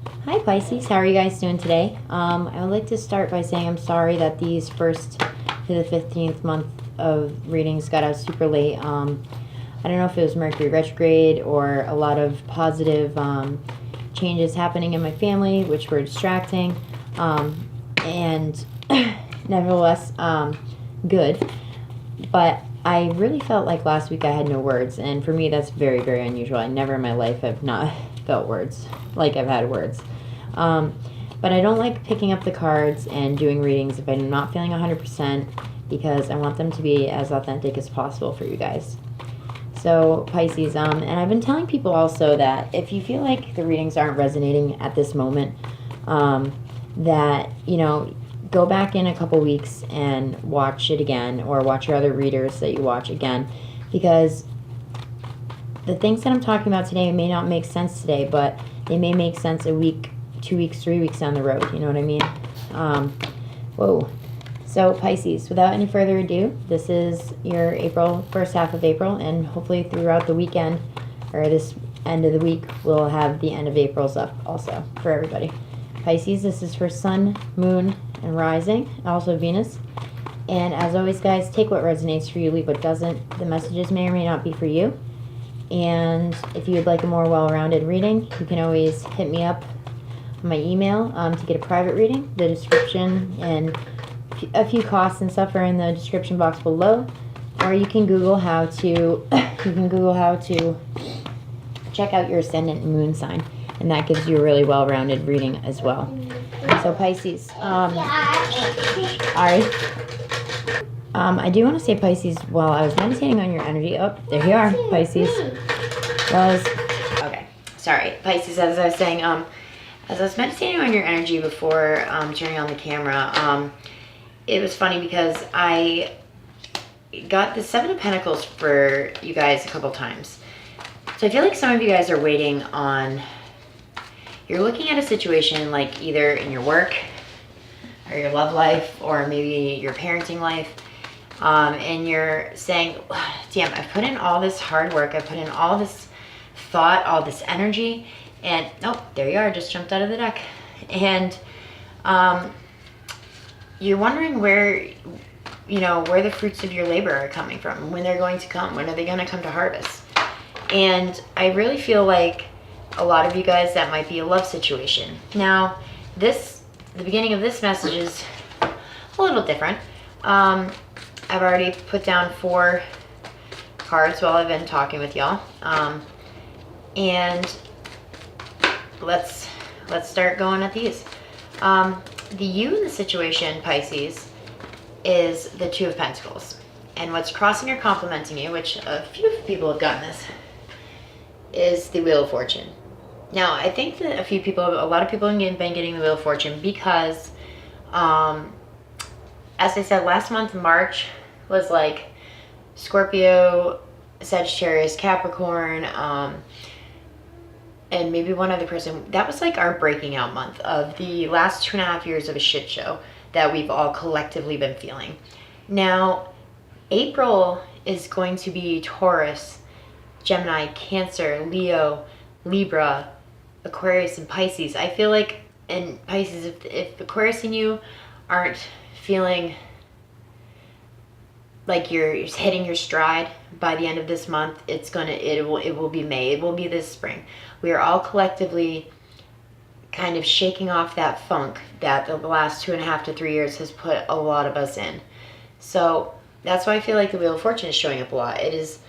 Hi Pisces, how are you guys doing today? I would like to start by saying I'm sorry that these 1st to the 15th month of readings got out super late. I don't know if it was Mercury retrograde or a lot of positive changes happening in my family, which were distracting, and nevertheless good. But I really felt like last week I had no words, and for me that's very, very unusual. I never in my life have not felt words like I've had words. But I don't like picking up the cards and doing readings if I'm not feeling 100% because I want them to be as authentic as possible for you guys. So Pisces, and I've been telling people also that if you feel like the readings aren't resonating at this moment, that, you know, go back in a couple weeks and watch it again, or watch your other readers that you watch again, because the things that I'm talking about today may not make sense today, but they may make sense a week, 2 weeks, 3 weeks down the road. You know what I mean? Whoa. So Pisces, without any further ado, this is your April, first half of April, and hopefully throughout the weekend, or this end of the week, we'll have the end of April's up also for everybody. Pisces, this is for Sun, Moon, and Rising, also Venus. And as always, guys, take what resonates for you, leave what doesn't. The messages may or may not be for you. And if you would like a more well-rounded reading, you can always hit me up on my email to get a private reading. The description and a few costs and stuff are in the description box below. Or you can Google how to check out your ascendant and moon sign, and that gives you a really well-rounded reading as well. So Pisces, I do want to say, Pisces, while I was meditating on your energy, oh, there you are, Pisces. Okay, sorry, Pisces, as I was saying, as I was meditating on your energy before turning on the camera, it was funny because I got the Seven of Pentacles for you guys a couple times. So I feel like some of you guys are waiting on, you're looking at a situation like either in your work or your love life or maybe your parenting life, and you're saying, damn, I've put in all this hard work, I've put in all this thought, all this energy, and oh, there you are, just jumped out of the deck. And you're wondering where, you know, where the fruits of your labor are coming from, when they're going to come, when are they going to come to harvest. And I really feel like a lot of you guys, that might be a love situation. Now, the beginning of this message is a little different. I've already put down 4 cards while I've been talking with y'all. And let's start going at these. The you in the situation, Pisces, is the Two of Pentacles. And what's crossing or complementing you, which a few people have gotten this, is the Wheel of Fortune. Now, I think that a lot of people have been getting the Wheel of Fortune because, as I said, last month, March, was like Scorpio, Sagittarius, Capricorn, and maybe one other person. That was like our breaking out month of the last 2.5 years of a shit show that we've all collectively been feeling. Now, April is going to be Taurus, Gemini, Cancer, Leo, Libra, Aquarius, and Pisces. I feel like in Pisces, if Aquarius and you aren't feeling like you're hitting your stride by the end of this month, it will be May. It will be this spring. We are all collectively kind of shaking off that funk that the last 2.5 to 3 years has put a lot of us in. So that's why I feel like the Wheel of Fortune is showing up a lot. It is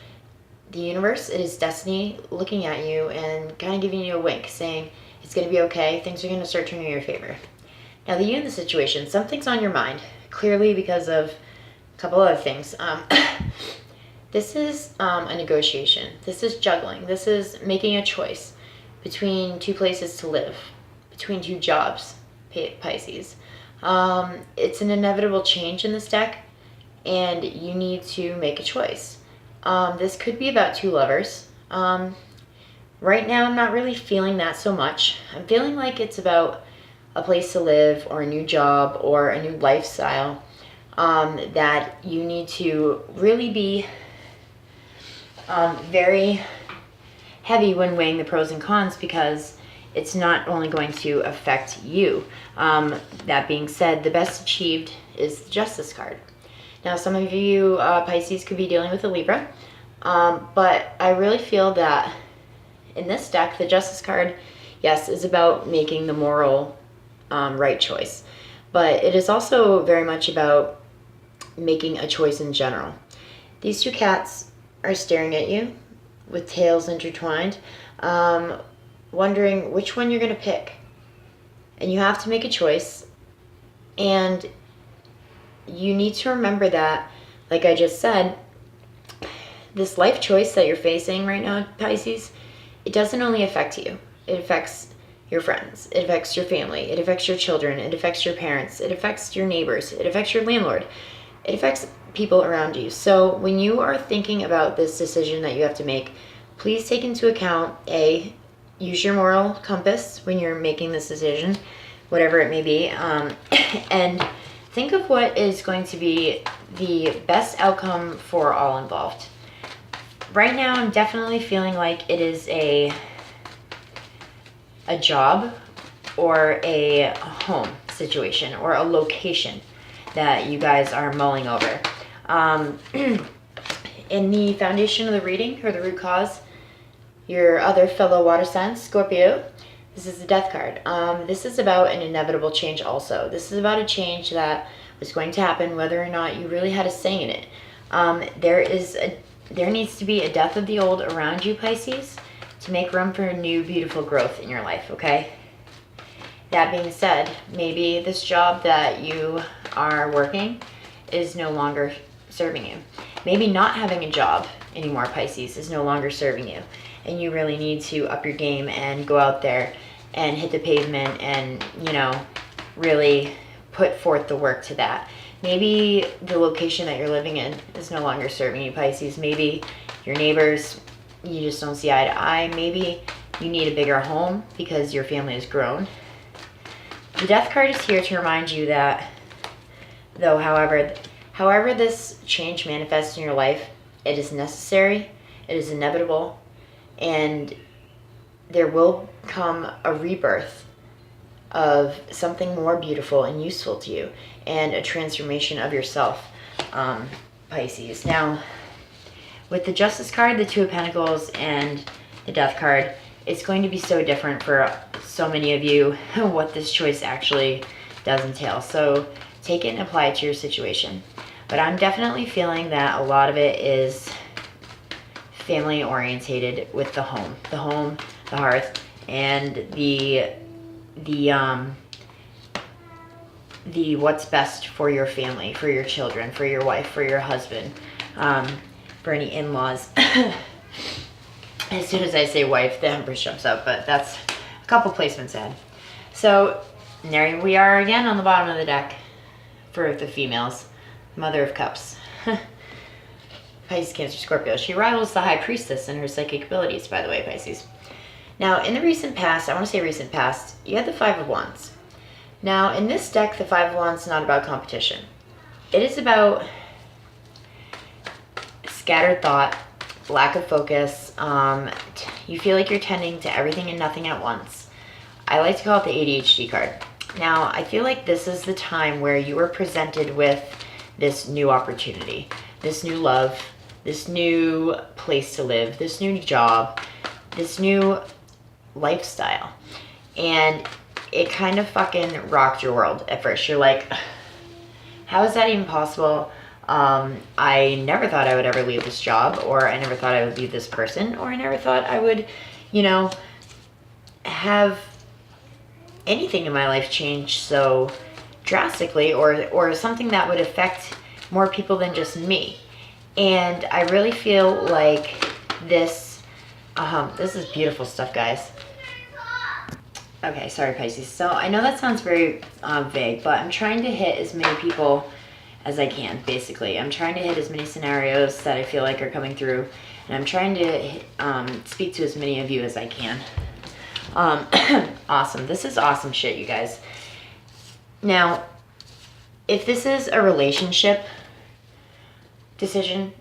the universe, it is destiny looking at you and kind of giving you a wink, saying it's going to be okay, things are going to start turning in your favor. Now, the you in the situation, something's on your mind, clearly because of a couple other things. This is a negotiation. This is juggling. This is making a choice between 2 places to live, between 2 jobs, Pisces. It's an inevitable change in this deck, and you need to make a choice. This could be about 2 lovers. Right now, I'm not really feeling that so much. I'm feeling like it's about a place to live or a new job or a new lifestyle that you need to really be very heavy when weighing the pros and cons, because it's not only going to affect you. That being said, the best achieved is the Justice card. Now, some of you Pisces could be dealing with a Libra, but I really feel that in this deck, the Justice card, yes, is about making the moral right choice, but it is also very much about making a choice in general. These two cats are staring at you with tails intertwined, wondering which one you're going to pick. And you have to make a choice. And you need to remember that, like I just said, this life choice that you're facing right now, Pisces, it doesn't only affect you. It affects your friends. It affects your family. It affects your children. It affects your parents. It affects your neighbors. It affects your landlord. It affects people around you. So when you are thinking about this decision that you have to make, please take into account, use your moral compass when you're making this decision, whatever it may be, and think of what is going to be the best outcome for all involved. Right now, I'm definitely feeling like it is a job or a home situation or a location that you guys are mulling over. In the foundation of the reading, or the root cause, your other fellow water sign, Scorpio, this is the Death card. This is about an inevitable change also. This is about a change that was going to happen whether or not you really had a say in it. There needs to be a death of the old around you, Pisces, to make room for new, beautiful growth in your life, okay? That being said, maybe this job that you are working is no longer serving you. Maybe not having a job anymore, Pisces, is no longer serving you. And you really need to up your game and go out there and hit the pavement and, really put forth the work to that. Maybe the location that you're living in is no longer serving you, Pisces. Maybe your neighbors, you just don't see eye to eye. Maybe you need a bigger home because your family has grown. The Death card is here to remind you that, though, however this change manifests in your life, it is necessary, it is inevitable, and there will come a rebirth of something more beautiful and useful to you, and a transformation of yourself, Pisces. Now, with the Justice card, the Two of Pentacles, and the Death card, it's going to be so different for so many of you what this choice actually does entail. So take it and apply it to your situation. But I'm definitely feeling that a lot of it is family orientated with the home, the hearth, and the what's best for your family, for your children, for your wife, for your husband, for any in-laws. As soon as I say wife, the Empress jumps up, but that's a couple placements ahead. So there we are again on the bottom of the deck for the females. Mother of Cups. Pisces, Cancer, Scorpio. She rivals the High Priestess in her psychic abilities, by the way, Pisces. Now, in the recent past, I want to say recent past, you had the Five of Wands. Now, in this deck, the Five of Wands is not about competition. It is about scattered thought, lack of focus. You feel like you're tending to everything and nothing at once. I like to call it the ADHD card. Now, I feel like this is the time where you are presented with this new opportunity, this new love, this new place to live, this new job, this new lifestyle. And it kind of fucking rocked your world at first. You're like, how is that even possible? I never thought I would ever leave this job, or I never thought I would leave this person, or I never thought I would, have anything in my life change so drastically, or something that would affect more people than just me. And I really feel like this is beautiful stuff, guys. Okay, sorry, Pisces. So I know that sounds very vague, but I'm trying to hit as many people as I can, basically. I'm trying to hit as many scenarios that I feel like are coming through, and I'm trying to speak to as many of you as I can. Awesome. This is awesome shit, you guys. Now, if this is a relationship decision,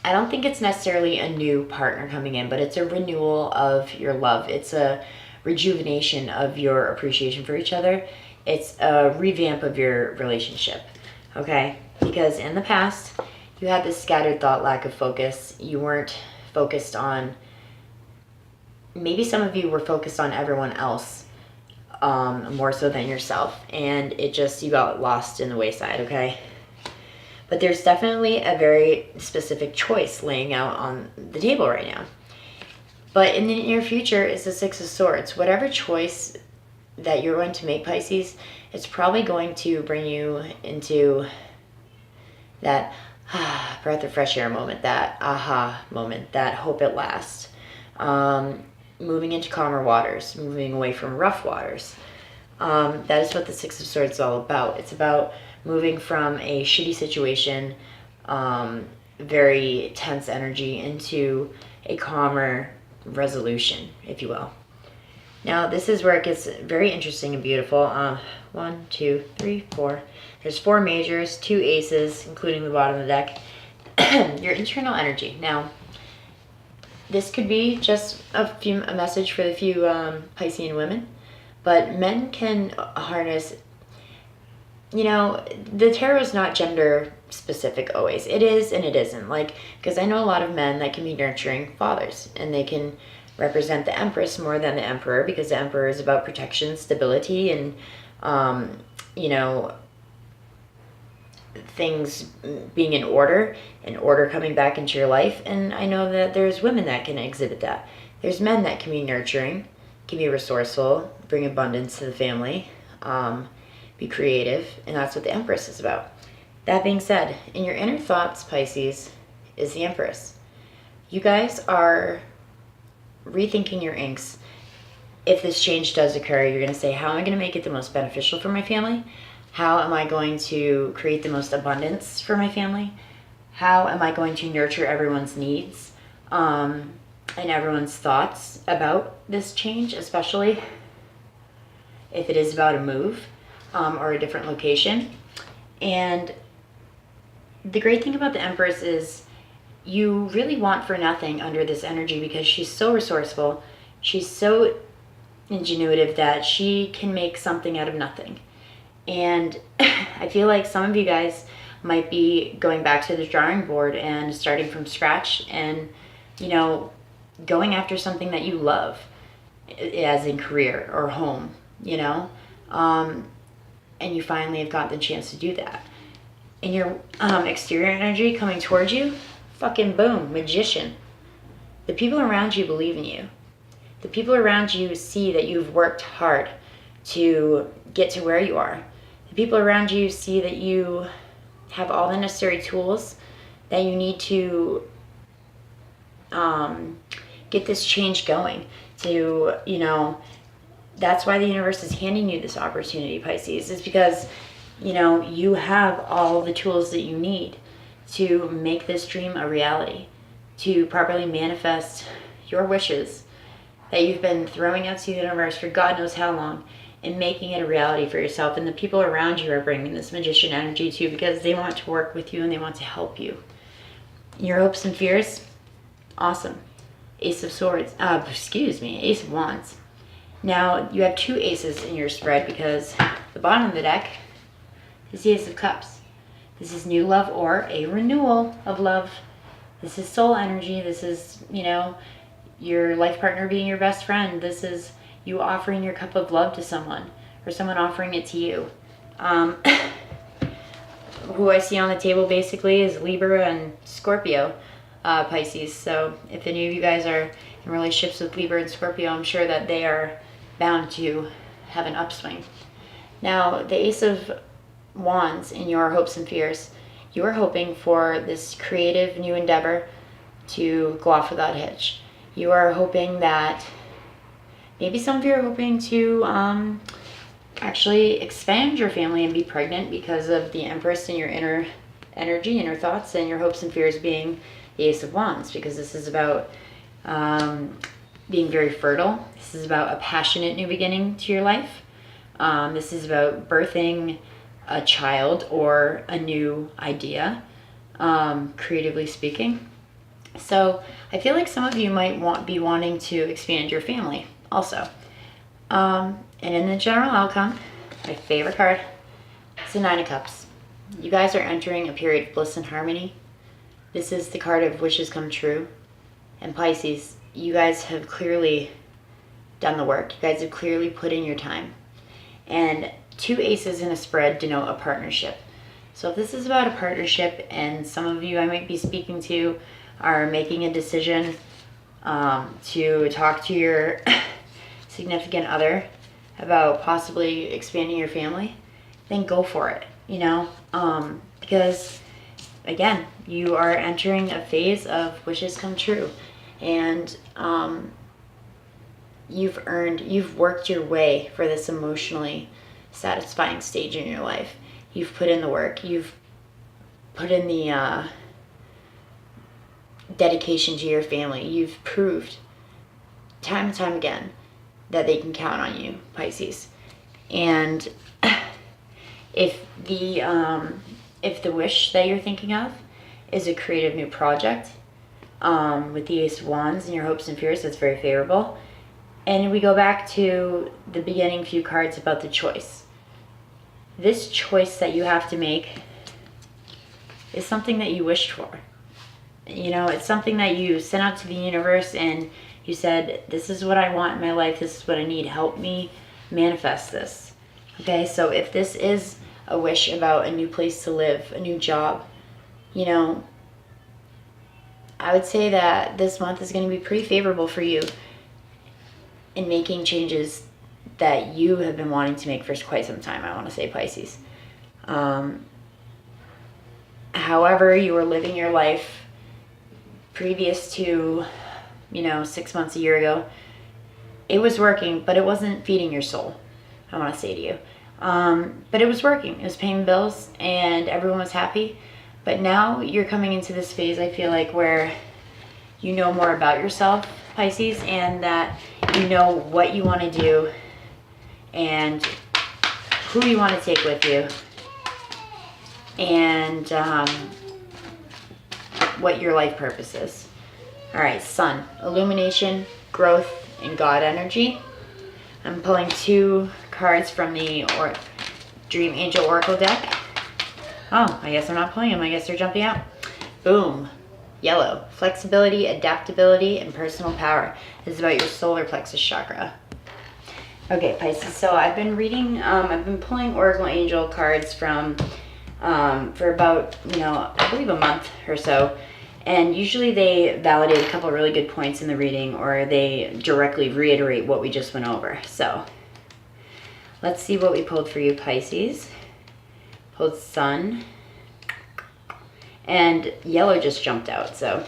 I don't think it's necessarily a new partner coming in, but it's a renewal of your love. It's a rejuvenation of your appreciation for each other. It's a revamp of your relationship, okay? Because in the past, you had this scattered thought, lack of focus. You weren't focused on, maybe some of you were focused on everyone else more so than yourself. And you got lost in the wayside, okay? But there's definitely a very specific choice laying out on the table right now. But in the near future is the Six of Swords. Whatever choice that you're going to make, Pisces, it's probably going to bring you into that breath of fresh air moment, that aha moment, that hope at last. Moving into calmer waters, moving away from rough waters. That is what the Six of Swords is all about. It's about moving from a shitty situation, very tense energy, into a calmer resolution, if you will. Now, this is where it gets very interesting and beautiful. 1, 2, 3, 4. There's 4 majors, 2 aces, including the bottom of the deck. Your internal energy. Now, this could be just a message for the few Piscean women, but men can harness. The tarot is not gender specific always. It is and it isn't. Because I know a lot of men that can be nurturing fathers, and they can represent the Empress more than the Emperor, because the Emperor is about protection, stability, and things being in order, and order coming back into your life. And I know that there's women that can exhibit that. There's men that can be nurturing, can be resourceful, bring abundance to the family, be creative, and that's what the Empress is about. That being said, in your inner thoughts, Pisces, is the Empress. You guys are rethinking your inks. If this change does occur, you're going to say, how am I going to make it the most beneficial for my family? How am I going to create the most abundance for my family? How am I going to nurture everyone's needs and everyone's thoughts about this change, especially if it is about a move or a different location? And the great thing about the Empress is you really want for nothing under this energy, because she's so resourceful. She's so ingenuitive that she can make something out of nothing. And I feel like some of you guys might be going back to the drawing board and starting from scratch and, going after something that you love, as in career or home, and you finally have got the chance to do that. And your exterior energy coming towards you, fucking boom, magician. The people around you believe in you. The people around you see that you've worked hard to get to where you are. The people around you see that you have all the necessary tools that you need to get this change going. That's why the universe is handing you this opportunity, Pisces, is because, you have all the tools that you need to make this dream a reality, to properly manifest your wishes that you've been throwing out to the universe for God knows how long, and making it a reality for yourself. And the people around you are bringing this magician energy too, because they want to work with you and they want to help you. Your hopes and fears, awesome. Ace of Swords, Ace of Wands. Now, you have 2 aces in your spread, because the bottom of the deck is the Ace of Cups. This is new love or a renewal of love. This is soul energy. This is, your life partner being your best friend. This is you offering your cup of love to someone, or someone offering it to you. Who I see on the table basically is Libra and Scorpio, Pisces. So if any of you guys are in relationships with Libra and Scorpio, I'm sure that they are bound to have an upswing. Now, the Ace of Wands in your hopes and fears, you are hoping for this creative new endeavor to go off without a hitch. You are hoping that maybe some of you are hoping to actually expand your family and be pregnant because of the Empress in your inner energy, inner thoughts, and your hopes and fears being the Ace of Wands, because this is about being very fertile. This is about a passionate new beginning to your life. This is about birthing a child or a new idea, creatively speaking. So I feel like some of you might be wanting to expand your family also. And in the general outcome, my favorite card, it's the Nine of Cups. You guys are entering a period of bliss and harmony. This is the card of wishes come true. And Pisces, you guys have clearly done the work. You guys have clearly put in your time. And 2 aces in a spread denote a partnership. So if this is about a partnership, and some of you I might be speaking to are making a decision to talk to your significant other about possibly expanding your family, then go for it, you know, because again, you are entering a phase of wishes come true, and you've worked your way for this emotionally satisfying stage in your life. You've put in the work. You've put in the dedication to your family. You've proved time and time again that they can count on you, Pisces. And if the wish that you're thinking of is a creative new project, with the Ace of Wands and your hopes and fears, that's very favorable. And we go back to the beginning few cards about the choice. This choice that you have to make is something that you wished for. You know, it's something that you sent out to the universe and you said, this is what I want in my life, this is what I need, help me manifest this. Okay, so if this is a wish about a new place to live, a new job, you know, I would say that this month is going to be pretty favorable for you in making changes that you have been wanting to make for quite some time, I want to say, Pisces. However you were living your life previous to, 6 months, a year ago, it was working, but it wasn't feeding your soul, I want to say to you. But it was working. It was paying bills, and everyone was happy. But now you're coming into this phase, I feel like, where you know more about yourself, Pisces, and that you know what you want to do and who you want to take with you, and what your life purpose is. All right, Sun, illumination, growth, and God energy. I'm pulling 2 cards from the Dream Angel Oracle deck. Oh, I guess I'm not pulling them. I guess they're jumping out. Boom. Yellow, flexibility, adaptability, and personal power. This is about your solar plexus chakra. Okay, Pisces, so I've been reading, I've been pulling Oracle Angel cards from, for about, I believe a month or so. And usually they validate a couple really good points in the reading, or they directly reiterate what we just went over. So let's see what we pulled for you, Pisces. Pulled Sun. And yellow just jumped out. So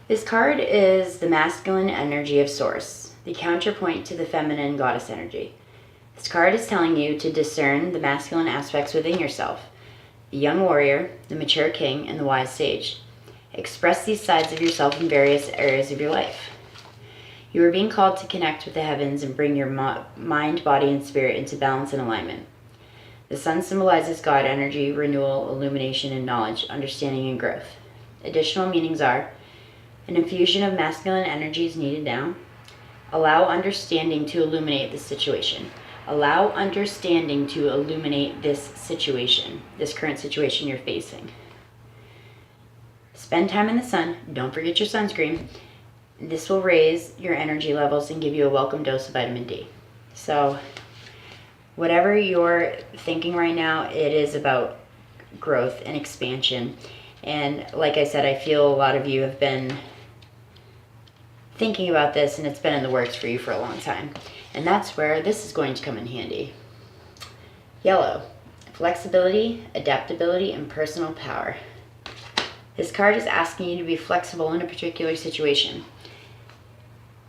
this card is the masculine energy of Source, the counterpoint to the feminine goddess energy. This card is telling you to discern the masculine aspects within yourself, the young warrior, the mature king, and the wise sage. Express these sides of yourself in various areas of your life. You are being called to connect with the heavens and bring your mind, body, and spirit into balance and alignment. The sun symbolizes God energy, renewal, illumination, and knowledge, understanding, and growth. Additional meanings are: an infusion of masculine energy is needed now. Allow understanding to illuminate this situation. Allow understanding to illuminate this situation, this current situation you're facing. Spend time in the sun. Don't forget your sunscreen. This will raise your energy levels and give you a welcome dose of vitamin D. So whatever you're thinking right now, it is about growth and expansion. And like I said, I feel a lot of you have been thinking about this, and it's been in the works for you for a long time. And that's where this is going to come in handy. Yellow, flexibility, adaptability, and personal power. This card is asking you to be flexible in a particular situation.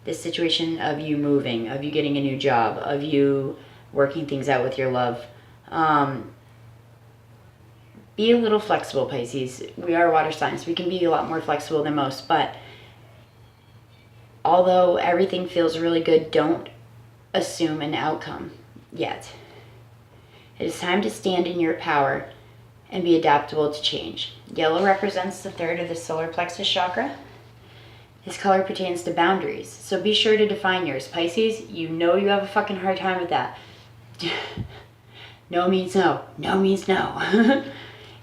This situation of you moving, of you getting a new job, of you working things out with your love. Be a little flexible, Pisces. We are water signs. We can be a lot more flexible than most, but although everything feels really good, don't assume an outcome yet. It is time to stand in your power and be adaptable to change. Yellow represents the 3rd of the solar plexus chakra. His color pertains to boundaries, so be sure to define yours. Pisces, you know you have a fucking hard time with that. No means no. No means no.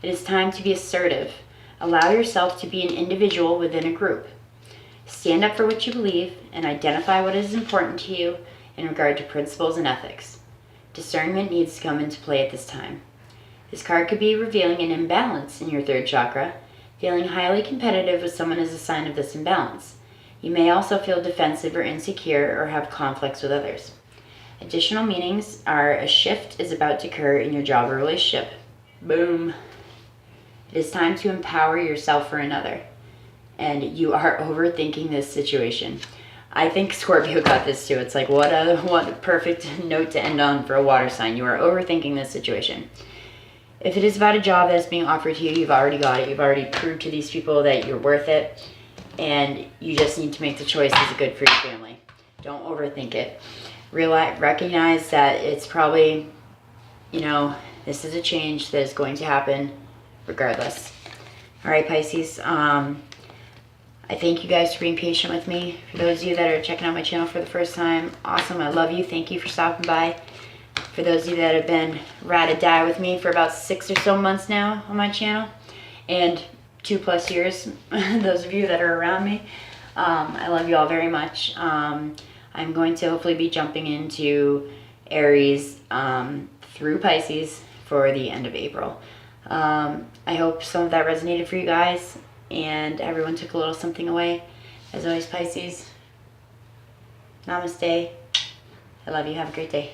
It is time to be assertive. Allow yourself to be an individual within a group. Stand up for what you believe and identify what is important to you in regard to principles and ethics. Discernment needs to come into play at this time. This card could be revealing an imbalance in your third chakra. Feeling highly competitive with someone is a sign of this imbalance. You may also feel defensive or insecure or have conflicts with others. Additional meanings are a shift is about to occur in your job or relationship. Boom. It is time to empower yourself for another. And you are overthinking this situation. I think Scorpio got this too. It's like, what a perfect note to end on for a water sign. You are overthinking this situation. If it is about a job that is being offered to you, you've already got it. You've already proved to these people that you're worth it. And you just need to make the choice that's good for your family. Don't overthink it. Recognize that it's probably, this is a change that is going to happen regardless. All right, Pisces. I thank you guys for being patient with me. For those of you that are checking out my channel for the first time, awesome. I love you. Thank you for stopping by. For those of you that have been ride or die with me for about 6 or so months now on my channel, and 2+ years, those of you that are around me, I love you all very much. I'm going to hopefully be jumping into Aries through Pisces for the end of April. I hope some of that resonated for you guys and everyone took a little something away. As always, Pisces, Namaste. I love you. Have a great day.